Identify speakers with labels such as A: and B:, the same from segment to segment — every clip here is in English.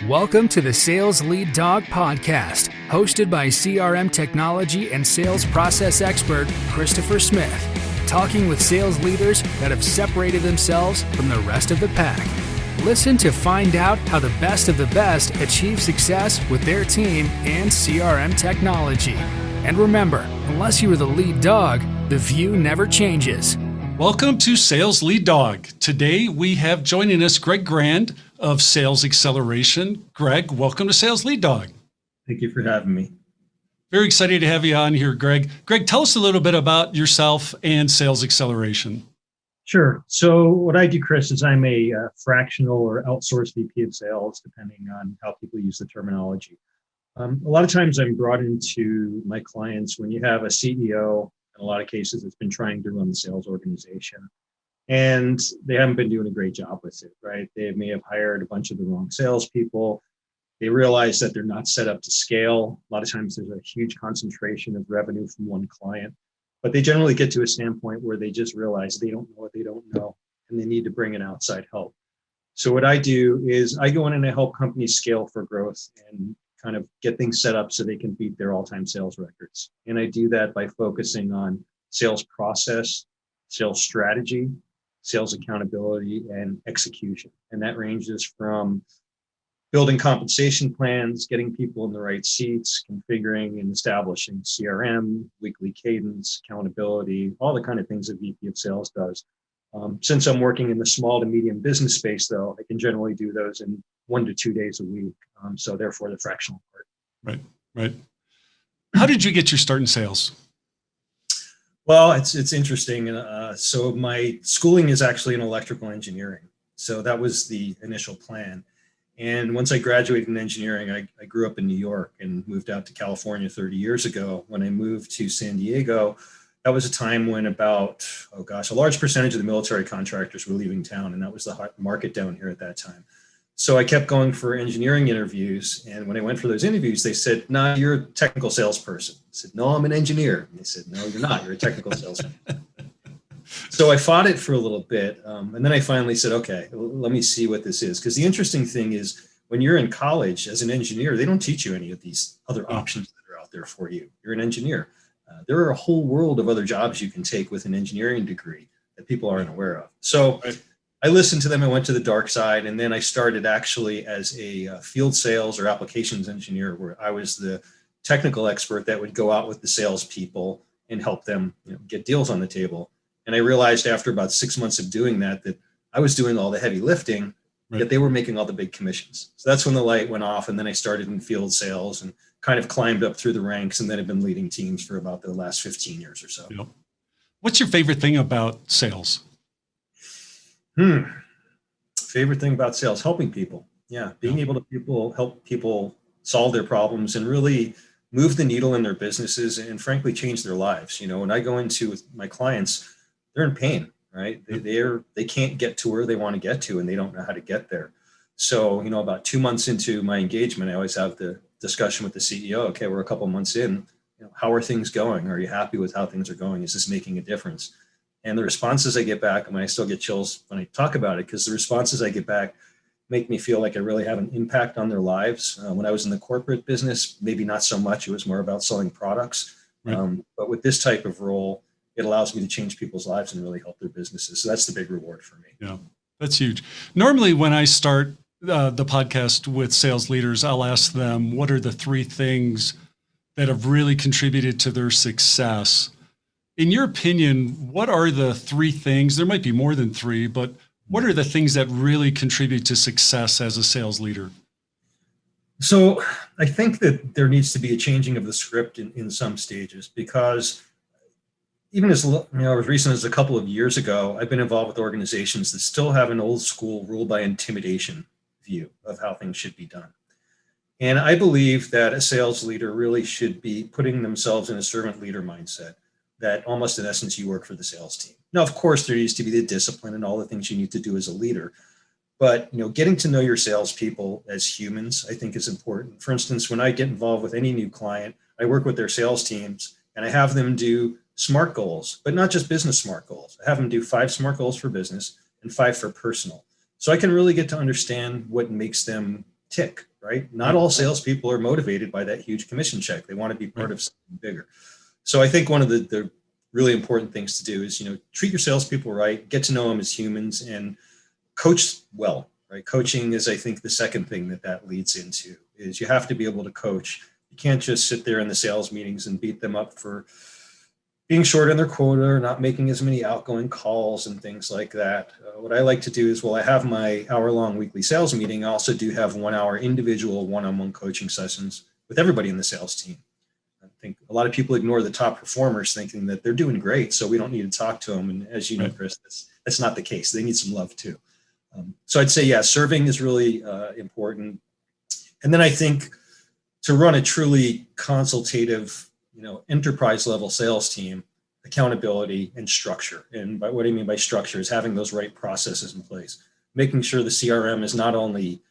A: Welcome to the Sales Lead Dog Podcast, hosted by CRM technology and sales process expert Christopher Smith, talking with sales leaders that have separated themselves from the rest of the pack. Listen to find out how the best of the best achieve success with their team and CRM technology. And remember, unless you are the lead dog, the view never changes.
B: Welcome to Sales Lead Dog. Today we have joining us Greg Grand of Sales Xceleration. Greg, welcome to Sales Lead Dog.
C: Thank you for having me.
B: Very excited to have you on here, Greg. Greg, tell us a little bit about yourself and Sales Xceleration.
C: Sure. So what I do, Chris, is I'm a fractional or outsourced VP of sales, depending on how people use the terminology. A lot of times I'm brought into my clients when you have a CEO, in a lot of cases, that's been trying to run the sales organization. And they haven't been doing a great job with it, right? They may have hired a bunch of the wrong salespeople. They realize that they're not set up to scale. A lot of times there's a huge concentration of revenue from one client, but they generally get to a standpoint where they just realize they don't know what they don't know, and they need to bring in outside help. So what I do is I go in and I help companies scale for growth and kind of get things set up so they can beat their all-time sales records. And I do that by focusing on sales process, sales strategy, sales accountability, and execution. And that ranges from building compensation plans, getting people in the right seats, configuring and establishing CRM, weekly cadence, accountability, all the kind of things that VP of sales does. Since I'm working in the small to medium business space, though, I can generally do those in 1 to 2 days a week. So therefore the fractional part.
B: Right. How did you get your start in sales?
C: Well, it's interesting. So my schooling is actually in electrical engineering. So that was the initial plan. And once I graduated in engineering, I grew up in New York and moved out to California 30 years ago. When I moved to San Diego, that was a time when about, a large percentage of the military contractors were leaving town. And that was the hot market down here at that time. So I kept going for engineering interviews. And when I went for those interviews, they said, "No, you're a technical salesperson." I said, "No, I'm an engineer." And they said, "No, you're not. You're a technical salesman." So I fought it for a little bit. And then I finally said, okay, let me see what this is. Because the interesting thing is when you're in college as an engineer, they don't teach you any of these other options that are out there for you. You're an engineer. There are a whole world of other jobs you can take with an engineering degree that people aren't aware of. So I listened to them and went to the dark side. And then I started actually as a field sales or applications engineer, where I was the technical expert that would go out with the salespeople and help them get deals on the table. And I realized after about 6 months of doing that I was doing all the heavy lifting, yet they were making all the big commissions. So that's when the light went off. And then I started in field sales and kind of climbed up through the ranks, and then have been leading teams for about the last 15 years or so.
B: Yep. What's your favorite thing about sales?
C: Favorite thing about sales, helping people. Yeah. Being able to help people solve their problems and really move the needle in their businesses and frankly change their lives. When I go into with my clients, they're in pain, right? They can't get to where they want to get to, and they don't know how to get there. So, about 2 months into my engagement, I always have the discussion with the CEO. Okay, we're a couple months in. How are things going? Are you happy with how things are going? Is this making a difference? And the responses I get back, I still get chills when I talk about it, because the responses I get back make me feel like I really have an impact on their lives. When I was in the corporate business, maybe not so much. It was more about selling products. Right. But with this type of role, it allows me to change people's lives and really help their businesses. So that's the big reward for me.
B: Yeah, that's huge. Normally, when I start the podcast with sales leaders, I'll ask them, what are the 3 things that have really contributed to their success? In your opinion, what are the 3 things? There might be more than 3, but what are the things that really contribute to success as a sales leader?
C: So I think that there needs to be a changing of the script in some stages, because even as recent as a couple of years ago, I've been involved with organizations that still have an old school rule by intimidation view of how things should be done. And I believe that a sales leader really should be putting themselves in a servant leader mindset, that almost in essence, you work for the sales team. Now, of course, there needs to be the discipline and all the things you need to do as a leader. But, getting to know your salespeople as humans, I think is important. For instance, when I get involved with any new client, I work with their sales teams and I have them do SMART goals, but not just business SMART goals. I have them do 5 SMART goals for business and 5 for personal. So I can really get to understand what makes them tick, right? Not all salespeople are motivated by that huge commission check. They want to be part of something bigger. So I think one of the really important things to do is, treat your salespeople right, get to know them as humans, and coach well, right? Coaching is, I think, the second thing that leads into is you have to be able to coach. You can't just sit there in the sales meetings and beat them up for being short on their quota or not making as many outgoing calls and things like that. What I like to do is, I have my hour-long weekly sales meeting. I also do have 1 hour individual one-on-one coaching sessions with everybody in the sales team. I think a lot of people ignore the top performers thinking that they're doing great, so we don't need to talk to them. And as you know, Chris, that's not the case. They need some love too. So I'd say, serving is really important. And then I think to run a truly consultative, enterprise level sales team, accountability and structure. And by what I mean by structure is having those right processes in place, making sure the CRM is not only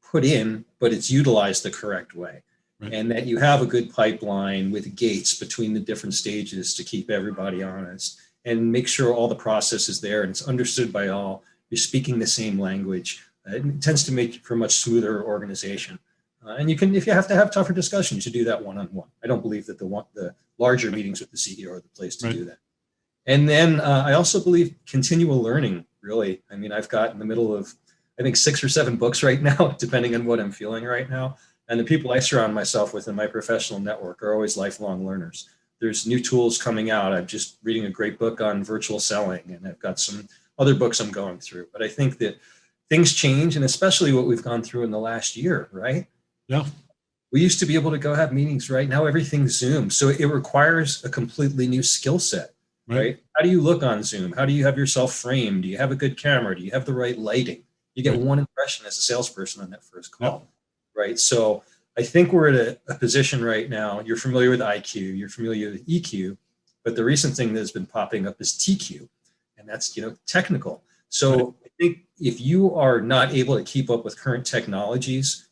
C: put in, but it's utilized the correct way. Right. And that you have a good pipeline with gates between the different stages to keep everybody honest, and make sure all the process is there and it's understood by all. You're speaking the same language. It tends to make for a much smoother organization. And you can, if you have to have tougher discussions, you should do that one-on-one. I don't believe that the larger meetings with the CEO are the place to do that. And then I also believe continual learning, really. I mean, I've got in the middle of, I think, 6 or 7 books right now, depending on what I'm feeling right now. And the people I surround myself with in my professional network are always lifelong learners. There's new tools coming out. I'm just reading a great book on virtual selling, and I've got some other books I'm going through. But I think that things change, and especially what we've gone through in the last year, right?
B: Yeah.
C: We used to be able to go have meetings, right? Now everything's Zoom. So it requires a completely new skill set, right? How do you look on Zoom? How do you have yourself framed? Do you have a good camera? Do you have the right lighting? You get one impression as a salesperson on that first call, right? So I think we're at a position right now. You're familiar with IQ, you're familiar with EQ, but the recent thing that has been popping up is TQ, and that's, technical. So I think if you are not able to keep up with current technologies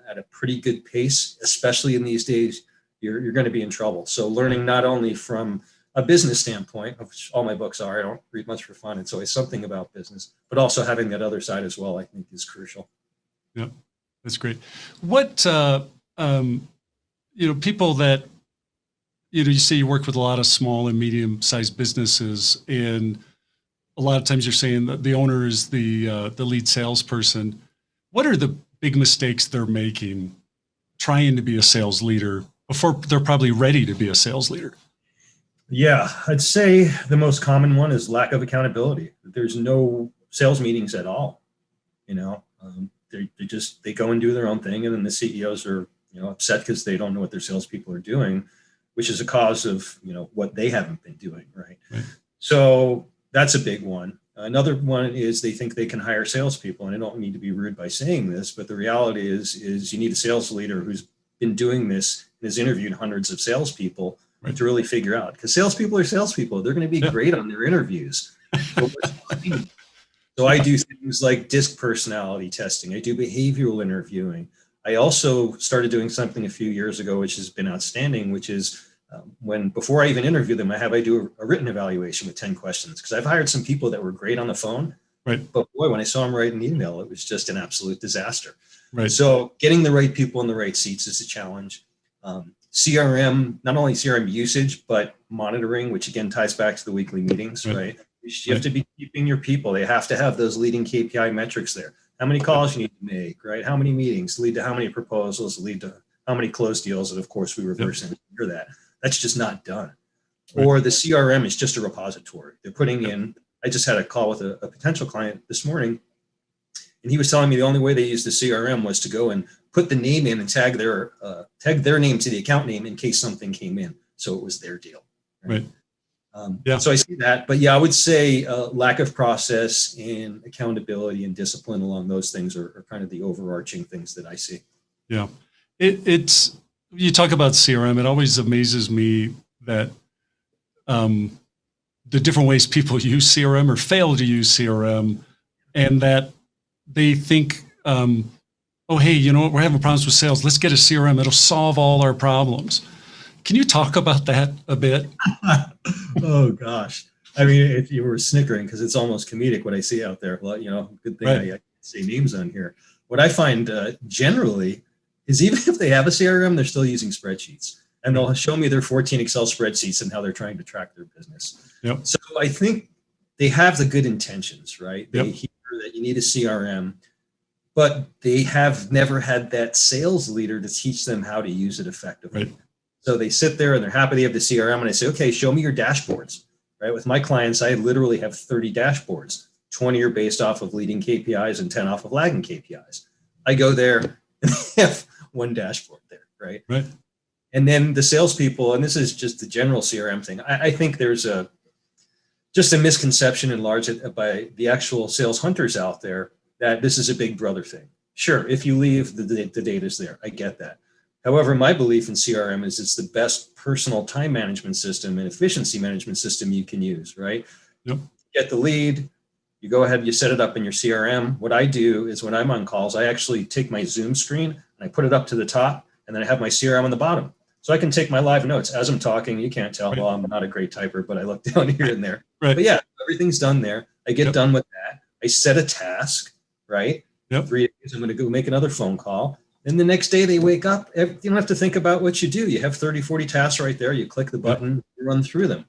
C: at a pretty good pace, especially in these days, you're going to be in trouble. So learning not only from a business standpoint, which all my books are, I don't read much for fun. It's always something about business, but also having that other side as well, I think is crucial.
B: Yeah, that's great. What, people that, you say you work with a lot of small and medium-sized businesses, and a lot of times you're saying that the owner is the lead salesperson. What are the big mistakes they're making trying to be a sales leader before they're probably ready to be a sales leader?
C: Yeah, I'd say the most common one is lack of accountability. There's no sales meetings at all. They go and do their own thing, and then the CEOs are upset because they don't know what their salespeople are doing, which is a cause of what they haven't been doing, right? So that's a big one. Another one is they think they can hire salespeople, and I don't mean to be rude by saying this, but the reality is you need a sales leader who's been doing this and has interviewed hundreds of salespeople to really figure out. Because salespeople are salespeople; they're going to be great on their interviews. So I do things like DISC personality testing. I do behavioral interviewing. I also started doing something a few years ago, which has been outstanding, which is before I even interview them, I do a written evaluation with 10 questions, because I've hired some people that were great on the phone, but boy, when I saw them write an email, it was just an absolute disaster. So getting the right people in the right seats is a challenge. CRM, not only CRM usage, but monitoring, which again ties back to the weekly meetings, right? You have to be keeping your people. They have to have those leading KPI metrics there. How many calls you need to make, right? How many meetings lead to how many proposals, lead to how many closed deals, and of course we reverse engineer that. That's just not done. Or the CRM is just a repository. They're putting in, I just had a call with a potential client this morning, and he was telling me the only way they used the CRM was to go and put the name in and tag their name to the account name in case something came in. So it was their deal. Right. So I see that, but I would say lack of process and accountability and discipline along those things are kind of the overarching things that I see.
B: Yeah. It's, you talk about CRM. It always amazes me that the different ways people use CRM or fail to use CRM, and that they think, oh, hey, we're having problems with sales. Let's get a CRM. It'll solve all our problems. Can you talk about that a bit?
C: Oh, gosh. I mean, if you were snickering, because it's almost comedic what I see out there. Well, good thing I say names on here. what I find generally is even if they have a CRM, they're still using spreadsheets. And they'll show me their 14 Excel spreadsheets and how they're trying to track their business.
B: Yep.
C: So I think they have the good intentions, right? They
B: Yep.
C: hear that you need a CRM, but they have never had that sales leader to teach them how to use it effectively.
B: Right.
C: So they sit there and they're happy they have the CRM, and I say, okay, show me your dashboards, right? With my clients, I literally have 30 dashboards. 20 are based off of leading KPIs and 10 off of lagging KPIs. I go there and have one dashboard there, right?
B: Right.
C: And then the salespeople, and this is just the general CRM thing. I think there's just a misconception in large by the actual sales hunters out there that this is a big brother thing. Sure, if you leave, the data's there. I get that. However, my belief in CRM is it's the best personal time management system and efficiency management system you can use, right?
B: Yep.
C: Get the lead, you go ahead, you set it up in your CRM. What I do is when I'm on calls, I actually take my Zoom screen and I put it up to the top, and then I have my CRM on the bottom. So I can take my live notes as I'm talking. You can't tell, well, I'm not a great typer, but I look down here and there.
B: Right.
C: But yeah, everything's done there. I get
B: Yep.
C: done with that. I set a task, right?
B: Yep.
C: 3 days, I'm going to go make another phone call. Then the next day they wake up. You don't have to think about what you do. You have 30, 40 tasks right there. You click the button, you run through them.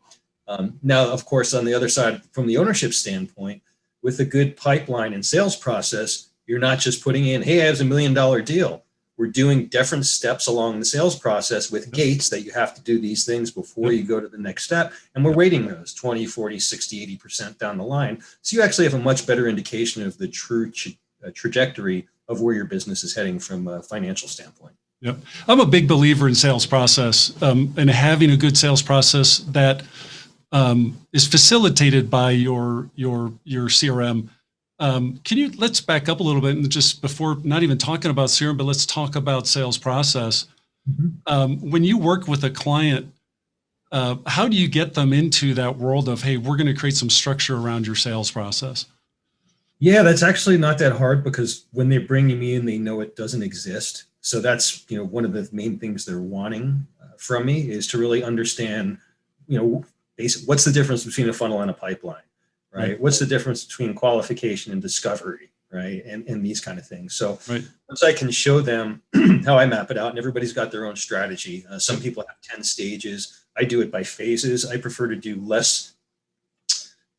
C: Now, of course, on the other side, from the ownership standpoint, with a good pipeline and sales process, you're not just putting in, hey, I have $1 million deal. We're doing different steps along the sales process with gates that you have to do these things before you go to the next step. And we're weighting those 20, 40, 60, 80% down the line. So you actually have a much better indication of the true trajectory of where your business is heading from a financial standpoint.
B: Yep. I'm a big believer in sales process and having a good sales process that is facilitated by your CRM. Let's back up a little bit and just before not even talking about CRM, but let's talk about sales process. Mm-hmm. When you work with a client, how do you get them into that world of, hey, we're going to create some structure around your sales process?
C: Yeah, that's actually not that hard because when they bring me in, they know it doesn't exist. So that's, one of the main things they're wanting from me is to really understand, what's the difference between a funnel and a pipeline, right? What's the difference between qualification and discovery, right? And these kind of things. So once I can show them how I map it out, and everybody's got their own strategy. Some people have 10 stages. I do it by phases. I prefer to do less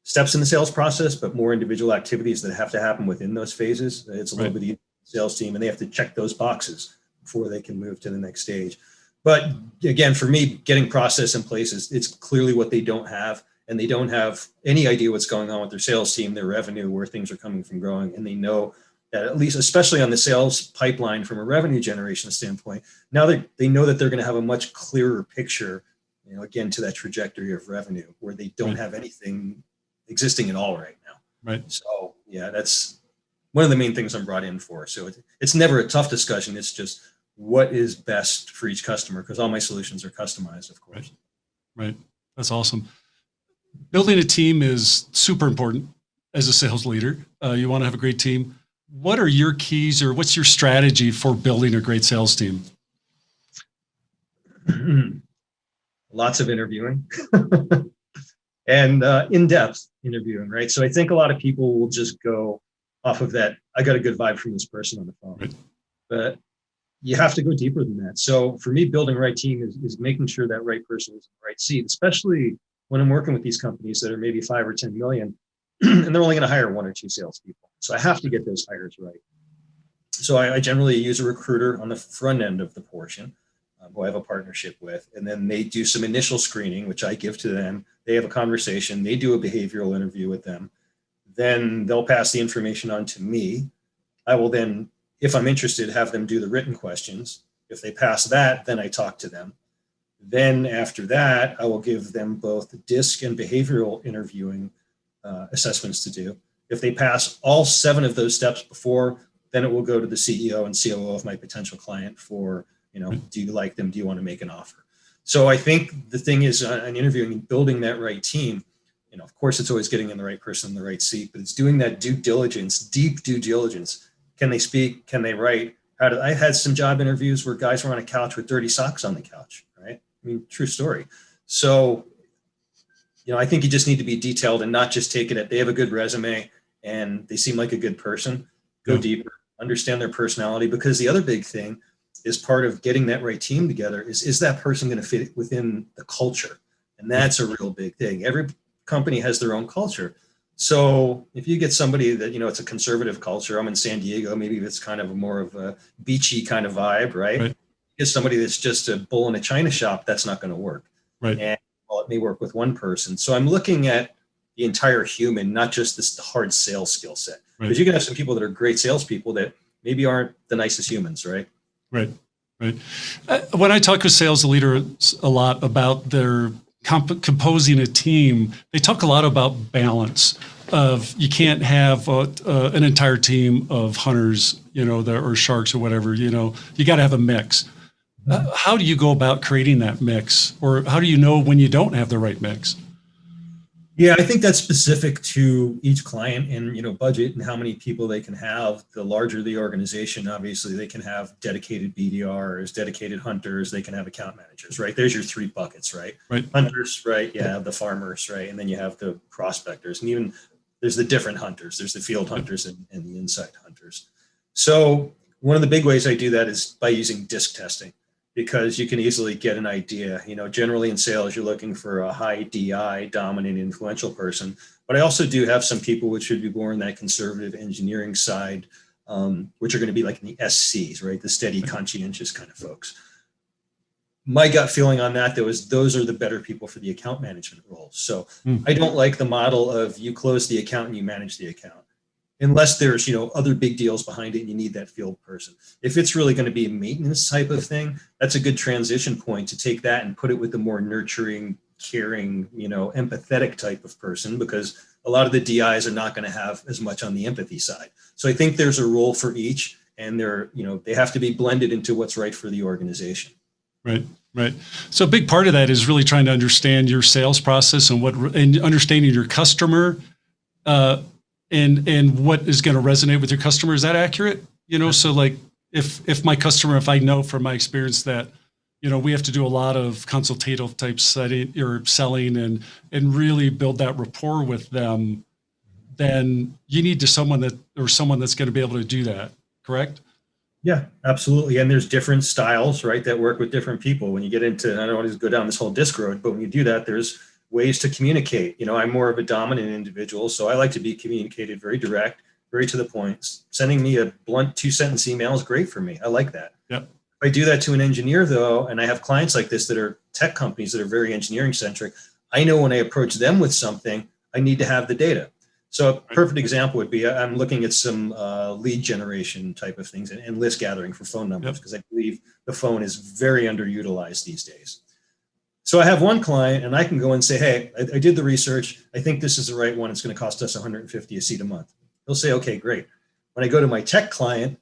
C: steps in the sales process, but more individual activities that have to happen within those phases. It's a little bit easier for the sales team, and they have to check those boxes before they can move to the next stage. But again, for me, getting process in place it's clearly what they don't have, and they don't have any idea what's going on with their sales team, their revenue, where things are coming from growing. And they know that at least, especially on the sales pipeline from a revenue generation standpoint, now they know that they're going to have a much clearer picture, again, to that trajectory of revenue where they don't have anything existing at all right now.
B: Right.
C: So yeah, that's one of the main things I'm brought in for. So it's never a tough discussion. It's just what is best for each customer, because all my solutions are customized, of course.
B: Right. That's awesome. Building a team is super important as a sales leader. You want to have a great team. What are your keys, or what's your strategy for building a great sales team?
C: Lots of interviewing. And in-depth interviewing, right? So I think a lot of people will just go off of that. I got a good vibe from this person on the phone, but you have to go deeper than that. So for me, building the right team is making sure that right person is in the right seat, especially when I'm working with these companies that are maybe 5 or 10 million, and they're only going to hire 1 or 2 salespeople. So I have to get those hires right. So I generally use a recruiter on the front end of the portion, who I have a partnership with, and then they do some initial screening, which I give to them. They have a conversation. They do a behavioral interview with them. Then they'll pass the information on to me. I will then, if I'm interested, have them do the written questions. If they pass that, then I talk to them. Then after that, I will give them both DISC and behavioral interviewing assessments to do. If they pass all 7 of those steps before, then it will go to the CEO and COO of my potential client for, do you like them? Do you want to make an offer? So I think the thing is on interviewing and building that right team, of course, it's always getting in the right person in the right seat, but it's doing that due diligence, deep due diligence. Can they speak? Can they write? I had some job interviews where guys were on a couch with dirty socks on the couch, right? I mean, true story. So, I think you just need to be detailed and not just take it at, they have a good resume and they seem like a good person. Go deeper. understand their personality, because the other big thing is part of getting that right team together is that person going to fit within the culture? And that's a real big thing. Every company has their own culture. So if you get somebody that, it's a conservative culture, I'm in San Diego, maybe it's kind of more of a beachy kind of vibe, right? Get somebody that's just a bull in a china shop, that's not going to work.
B: Right.
C: And well, it may work with one person. So I'm looking at the entire human, not just this hard sales skill set. Because you can have some people that are great salespeople that maybe aren't the nicest humans, right?
B: Right. When I talk with sales leaders a lot about their composing a team, they talk a lot about balance. You can't have an entire team of hunters, or sharks or whatever. You got to have a mix. How do you go about creating that mix, or how do you know when you don't have the right mix?
C: Yeah, I think that's specific to each client and, budget and how many people they can have. The larger the organization, obviously, they can have dedicated BDRs, dedicated hunters, they can have account managers, right? There's your three buckets, right? Hunters, right? Yeah, the farmers, right? And then you have the prospectors, and even there's the different hunters. There's the field hunters and the inside hunters. So one of the big ways I do that is by using disc testing, because you can easily get an idea. Generally in sales, you're looking for a high DI, dominant, influential person. But I also do have some people which would be more in that conservative engineering side, which are going to be like in the SCs, right? The steady, conscientious kind of folks. My gut feeling on that, though, is those are the better people for the account management roles. So I don't like the model of you close the account and you manage the account, unless there's, other big deals behind it and you need that field person. If it's really going to be a maintenance type of thing, that's a good transition point to take that and put it with the more nurturing, caring, empathetic type of person, because a lot of the DIs are not going to have as much on the empathy side. So I think there's a role for each, and they have to be blended into what's right for the organization.
B: Right. So a big part of that is really trying to understand your sales process and understanding your customer, and what is going to resonate with your customer. Is that accurate? So like if my customer, if I know from my experience that, we have to do a lot of consultative type setting or selling and really build that rapport with them, then you need someone that's going to be able to do that. Correct?
C: Yeah, absolutely. And there's different styles, right, that work with different people. When you get into, I don't want to go down this whole disc road, but when you do that, there's ways to communicate. I'm more of a dominant individual, so I like to be communicated very direct, very to the point. Sending me a blunt 2-sentence email is great for me. I like that.
B: Yep.
C: If I do that to an engineer, though, and I have clients like this that are tech companies that are very engineering centric, I know when I approach them with something, I need to have the data. So a perfect example would be I'm looking at some lead generation type of things and list gathering for phone numbers, because I believe the phone is very underutilized these days. So I have one client and I can go and say, hey, I did the research. I think this is the right one. It's going to cost us $150 a seat a month. He'll say, okay, great. When I go to my tech client,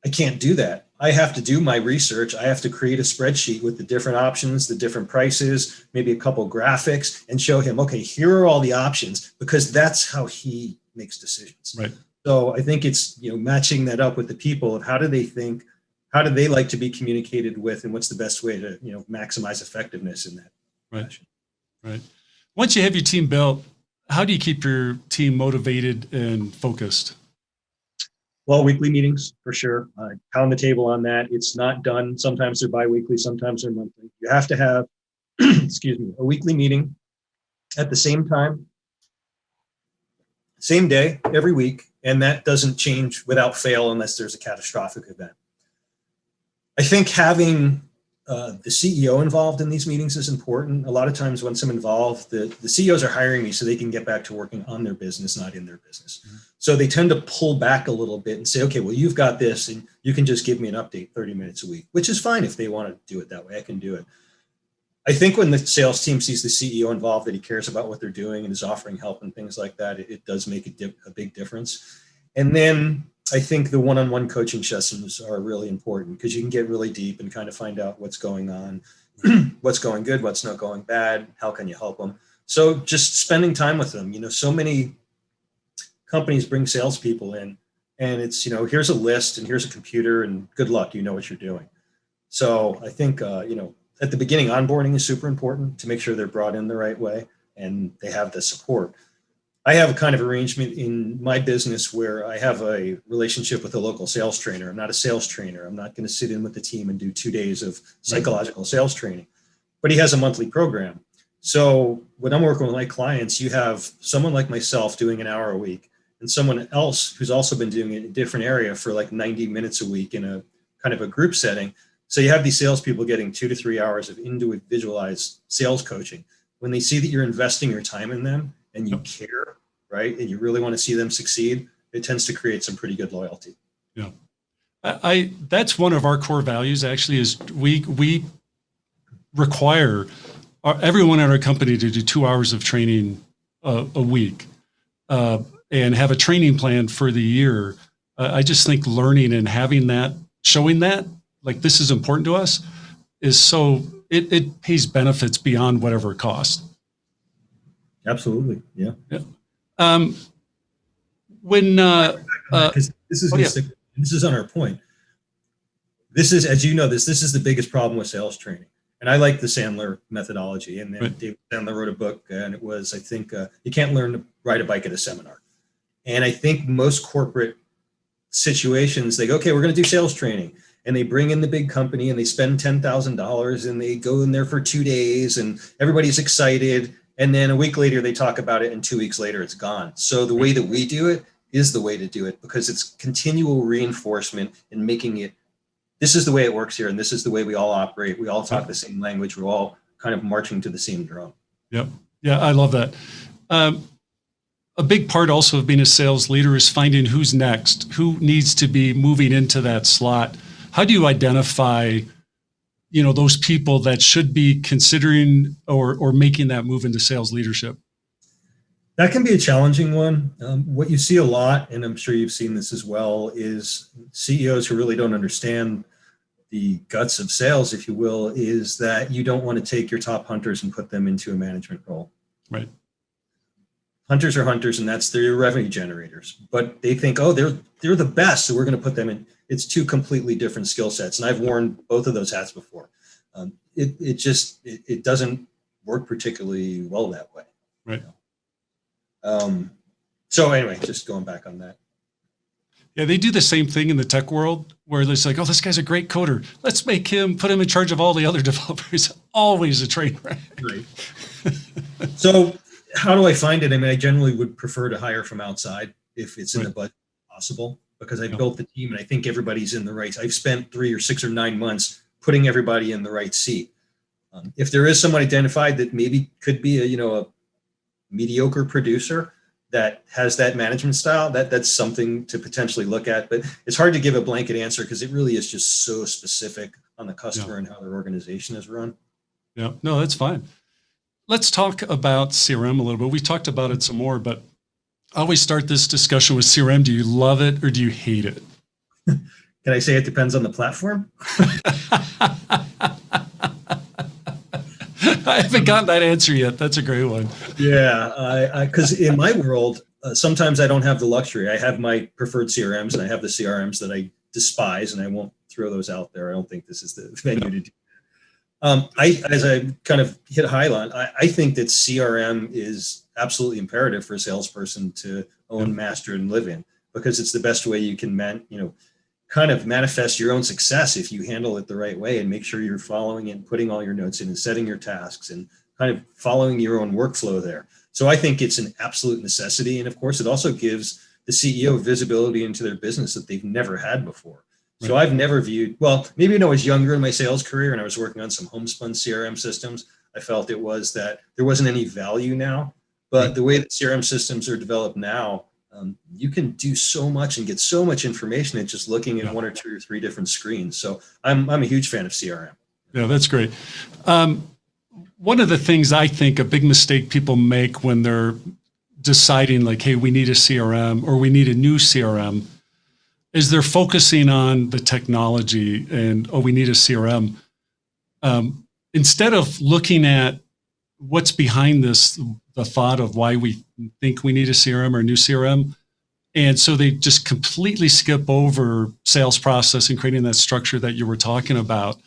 C: I can't do that. I have to do my research. I have to create a spreadsheet with the different options, the different prices, maybe a couple graphics, and show him, okay, here are all the options, because that's how he makes decisions.
B: Right.
C: So I think it's, matching that up with the people of how do they think, how do they like to be communicated with, and what's the best way to, maximize effectiveness in that.
B: Right. Once you have your team built, how do you keep your team motivated and focused?
C: Well, weekly meetings for sure. Pound the table on that. It's not done. Sometimes they're biweekly, sometimes they're monthly. You have to have, a weekly meeting at the same time, same day, every week. And that doesn't change without fail unless there's a catastrophic event. I think having the CEO involved in these meetings is important. A lot of times once I'm involved, the CEOs are hiring me so they can get back to working on their business, not in their business. Mm-hmm. So they tend to pull back a little bit and say, okay, well, you've got this and you can just give me an update 30 minutes a week, which is fine. If they want to do it that way, I can do it. I think when the sales team sees the CEO involved, that he cares about what they're doing and is offering help and things like that, it does make a big difference. And then I think the one-on-one coaching sessions are really important, because you can get really deep and kind of find out what's going on, what's going good, what's not going bad, how can you help them. So just spending time with them. So many companies bring salespeople in and it's, here's a list and here's a computer and good luck, you know what you're doing. So I think, at the beginning, onboarding is super important to make sure they're brought in the right way and they have the support. I have a kind of arrangement in my business where I have a relationship with a local sales trainer. I'm not a sales trainer. I'm not going to sit in with the team and do 2 days of psychological sales training, but he has a monthly program. So when I'm working with my clients, you have someone like myself doing an hour a week and someone else who's also been doing it in a different area for like 90 minutes a week in a kind of a group setting. So you have these salespeople getting 2 to 3 hours of individualized sales coaching. When they see that you're investing your time in them and you care, right, and you really want to see them succeed, it tends to create some pretty good loyalty.
B: Yeah, I that's one of our core values. Actually, is we require everyone at our company to do 2 hours of training a week and have a training plan for the year. I just think learning and having that, showing that, like this is important to us, is so it pays benefits beyond whatever it costs.
C: Absolutely, yeah.
B: When
C: this is on our point. This is, as you know, this is the biggest problem with sales training. And I like the Sandler methodology. And then
B: right.
C: David Sandler wrote a book, and it was, I think, you can't learn to ride a bike at a seminar. And I think most corporate situations, they go, okay, we're going to do sales training. And they bring in the big company and they spend $10,000 and they go in there for 2 days and everybody's excited. And then a week later, they talk about it, and 2 weeks later, it's gone. So the way that we do it is the way to do it, because it's continual reinforcement and making it, this is the way it works here, and this is the way we all operate. We all talk the same language. We're all kind of marching to the same drum.
B: Yep. Yeah, I love that. A big part also of being a sales leader is finding who's next, who needs to be moving into that slot. How do you identify, those people that should be considering or making that move into sales leadership?
C: That can be a challenging one. What you see a lot, and I'm sure you've seen this as well, is CEOs who really don't understand the guts of sales, if you will, is that you don't want to take your top hunters and put them into a management role.
B: Right.
C: Hunters are hunters, and that's their revenue generators. But they think, oh, they're the best, so we're going to put them in. It's two completely different skill sets, and I've worn both of those hats before. It doesn't work particularly well that way.
B: Right.
C: So anyway, just going back on that.
B: Yeah, they do the same thing in the tech world where it's like, oh, this guy's a great coder. Let's put him in charge of all the other developers. Always a train wreck.
C: Right. So how do I find it? I mean, I generally would prefer to hire from outside if it's in the budget possible, because I built the team and I think everybody's in the right. I've spent 3 or 6 or 9 months putting everybody in the right seat. If there is someone identified that maybe could be a mediocre producer that has that management style, that's something to potentially look at. But it's hard to give a blanket answer because it really is just so specific on the customer and how their organization is run.
B: Yeah, no, that's fine. Let's talk about CRM a little bit. We talked about it some more, but I always start this discussion with CRM. Do you love it or do you hate it?
C: Can I say it depends on the platform?
B: I haven't gotten that answer yet. That's a great one.
C: Yeah, because in my world, sometimes I don't have the luxury. I have my preferred CRMs and I have the CRMs that I despise, and I won't throw those out there. I don't think this is the venue to do that. As I kind of hit a highlight, I think that CRM is absolutely imperative for a salesperson to own, master, and live in, because it's the best way you can kind of manifest your own success if you handle it the right way and make sure you're following it and putting all your notes in and setting your tasks and kind of following your own workflow there. So I think it's an absolute necessity. And of course, it also gives the CEO visibility into their business that they've never had before. Right. So I've never viewed, well, maybe when I was younger in my sales career and I was working on some homespun CRM systems, I felt it was that there wasn't any value now. But the way that CRM systems are developed now, you can do so much and get so much information at just looking at 1 or 2 or 3 different screens. So I'm a huge fan of CRM.
B: Yeah, that's great. One of the things I think a big mistake people make when they're deciding like, hey, we need a CRM or we need a new CRM is they're focusing on the technology and, oh, we need a CRM. Instead of looking at what's behind this, the thought of why we think we need a CRM or a new CRM. And so they just completely skip over sales process and creating that structure that you were talking about.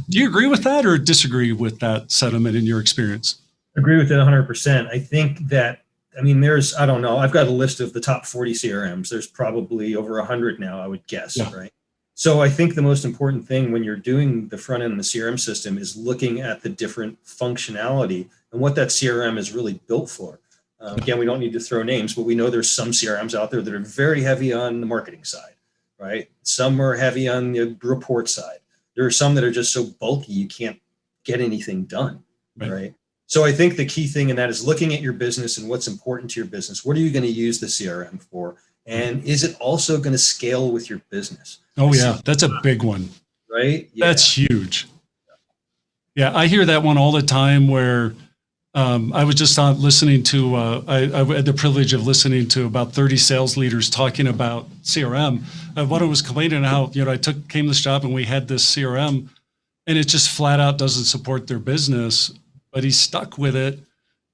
B: Do you agree with that or disagree with that sentiment in your experience?
C: Agree with it 100%. I think that I mean, I don't know, I've got a list of the top 40 CRMs. There's probably over 100 now, I would guess, right? So I think the most important thing when you're doing the front end of the CRM system is looking at the different functionality and what that CRM is really built for. Again, we don't need to throw names, but we know there's some CRMs out there that are very heavy on the marketing side, right? Some are heavy on the report side. There are some that are just so bulky you can't get anything done, right? So I think the key thing in that is looking at your business and what's important to your business. What are you going to use the CRM for? And is it also going to scale with your business?
B: Oh, yeah. That's a big one.
C: Right? Yeah.
B: That's huge. Yeah. I hear that one all the time where I was just listening to, I had the privilege of listening to about 30 sales leaders talking about CRM. One was complaining how, I came to this job and we had this CRM and it just flat out doesn't support their business, but he's stuck with it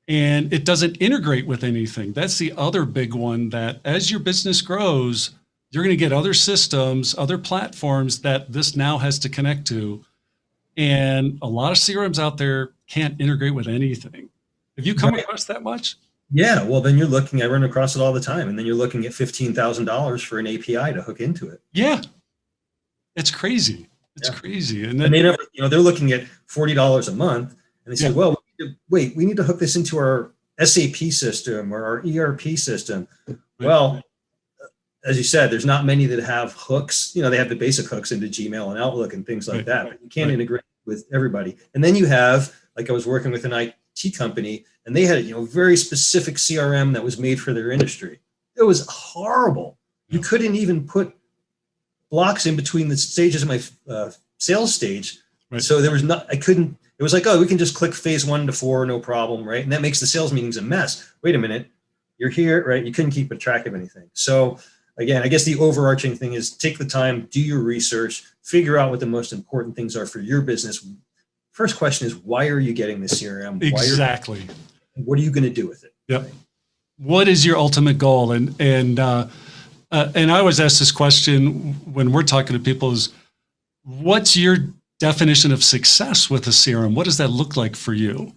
B: and it doesn't integrate with anything. That's the other big one, that as your business grows, you're going to get other systems, other platforms that this now has to connect to. And a lot of CRMs out there can't integrate with anything. Have you come across that much?
C: Yeah. Well, then I run across it all the time. And then you're looking at $15,000 for an API to hook into it.
B: Yeah. It's crazy. It's crazy. And
C: then they never, they're looking at $40 a month and they say, well, we need to hook this into our SAP system or our ERP system. Right. Well, as you said, there's not many that have hooks. They have the basic hooks into Gmail and Outlook and things like that, but you can't integrate with everybody. And then you have, like I was working with an IT company and they had, very specific CRM that was made for their industry. It was horrible. You couldn't even put blocks in between the stages of my sales stage. Right. So there was it was like, we can just click phase 1 to 4, no problem. Right. And that makes the sales meetings a mess. Wait a minute. You're here, right? You couldn't keep a track of anything. So again, I guess the overarching thing is take the time, do your research, figure out what the most important things are for your business. First question is, why are you getting the CRM?
B: Exactly.
C: What are you going to do with it?
B: Yep. What is your ultimate goal? And I always ask this question when we're talking to people is, what's your definition of success with a CRM? What does that look like for you?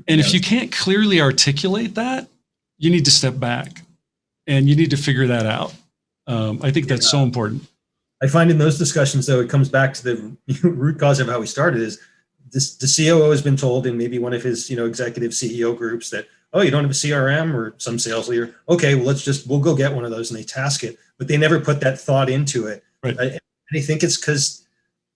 B: If you can't clearly articulate that, you need to step back and you need to figure that out. I think that's so important.
C: I find in those discussions, though, it comes back to the root cause of how we started is the COO has been told in maybe one of his, executive CEO groups that, you don't have a CRM, or some sales leader. Okay, well, we'll go get one of those, and they task it, but they never put that thought into it.
B: Right.
C: And I think it's because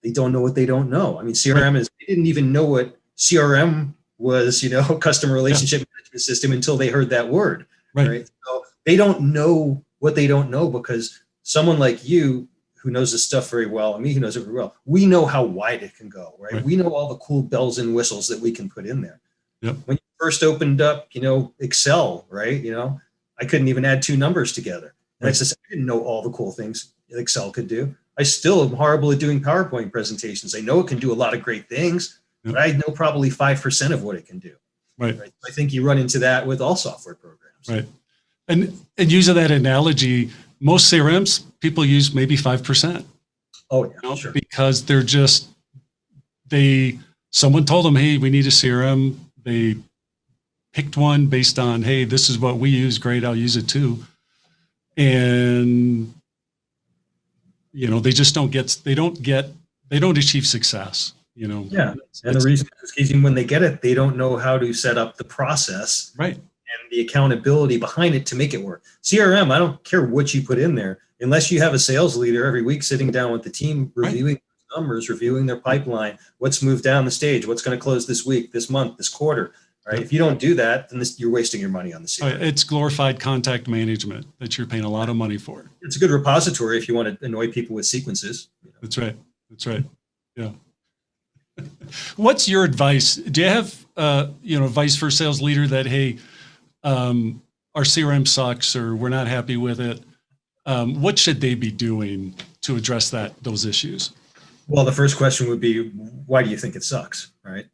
C: they don't know what they don't know. I mean, CRM they didn't even know what CRM was, customer relationship management system, until they heard that word. Right. So they don't know what they don't know, because someone like you who knows this stuff very well, and me who knows it very well, we know how wide it can go, right? We know all the cool bells and whistles that we can put in there.
B: Yep.
C: When you first opened up, Excel, right? I couldn't even add 2 numbers together. And I didn't know all the cool things Excel could do. I still am horrible at doing PowerPoint presentations. I know it can do a lot of great things, but I know probably 5% of what it can do.
B: Right.
C: I think you run into that with all software programs.
B: Right. And using that analogy, most CRMs people use maybe 5%.
C: Oh yeah, sure.
B: Because they're someone told them, hey, we need a CRM. They picked one based on, hey, this is what we use. Great, I'll use it too. And they just don't achieve success.
C: Yeah. And the reason is even when they get it, they don't know how to set up the process.
B: Right.
C: And the accountability behind it to make it work. CRM, I don't care what you put in there, unless you have a sales leader every week sitting down with the team, reviewing numbers, reviewing their pipeline, what's moved down the stage, what's going to close this week, this month, this quarter. Right. If you don't do that, then you're wasting your money on the CRM.
B: It's glorified contact management that you're paying a lot of money for.
C: It's a good repository if you want to annoy people with sequences.
B: That's right. Yeah. What's your advice? Do you have, advice for a sales leader that, hey, our CRM sucks or we're not happy with it? What should they be doing to address those issues?
C: Well, the first question would be, why do you think it sucks, right?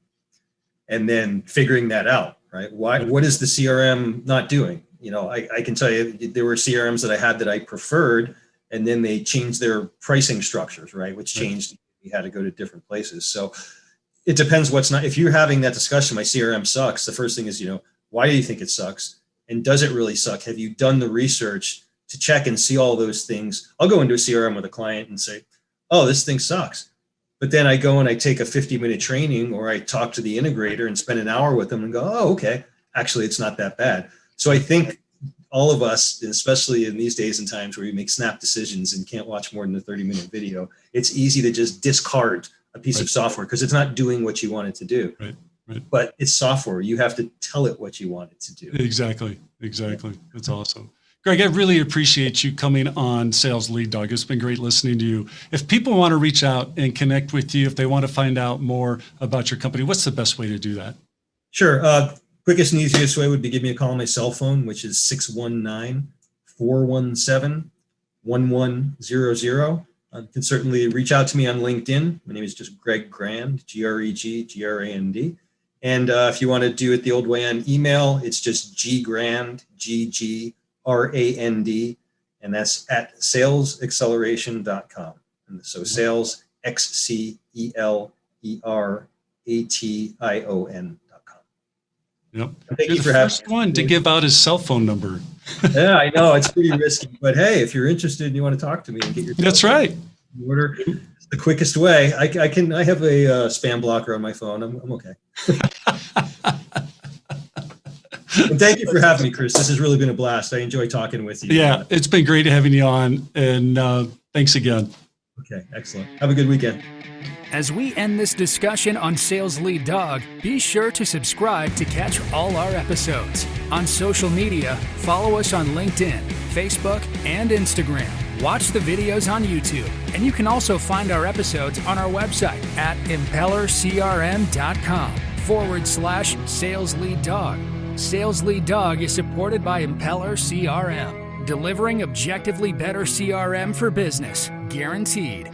C: And then figuring that out, right? What is the CRM not doing? I can tell you there were CRMs that I had that I preferred, and then they changed their pricing structures, right? Which changed, you had to go to different places. So it depends what's not. If you're having that discussion, my CRM sucks, the first thing is, why do you think it sucks? And does it really suck? Have you done the research to check and see all those things? I'll go into a CRM with a client and say, oh, this thing sucks. But then I go and I take a 50-minute training, or I talk to the integrator and spend an hour with them and go, oh, okay, actually, it's not that bad. So I think all of us, especially in these days and times where you make snap decisions and can't watch more than a 30-minute video, it's easy to just discard a piece of software because it's not doing what you want it to do.
B: Right.
C: But it's software. You have to tell it what you want it to do.
B: Exactly. That's awesome. Greg, I really appreciate you coming on Sales Lead Dog. It's been great listening to you. If people want to reach out and connect with you, if they want to find out more about your company, what's the best way to do that?
C: Sure. Quickest and easiest way would be give me a call on my cell phone, which is 619-417-1100. You can certainly reach out to me on LinkedIn. My name is just Greg Grand, Greg-Grand. And if you want to do it the old way on email, it's just ggrand, GGRAND, and that's at salesxceleration.com. And so sales, XCELERATION.com.
B: Yep.
C: Thank you for
B: the
C: having
B: first one to give out his cell phone number.
C: Yeah, I know it's pretty risky, but hey, if you're interested and you want to talk to me and get your
B: That's right.
C: order, it's the quickest way. I have a spam blocker on my phone. I'm okay. And thank you for having me, Chris. This has really been a blast. I enjoy talking with you.
B: Yeah, it's been great having you on, and thanks again.
C: Okay, excellent. Have a good weekend.
A: As we end this discussion on Sales Lead Dog, be sure to subscribe to catch all our episodes. On social media, follow us on LinkedIn, Facebook, and Instagram. Watch the videos on YouTube, and you can also find our episodes on our website at impellercrm.com/Sales Lead Dog. Sales Lead Dog is supported by Impeller CRM, delivering objectively better CRM for business, guaranteed.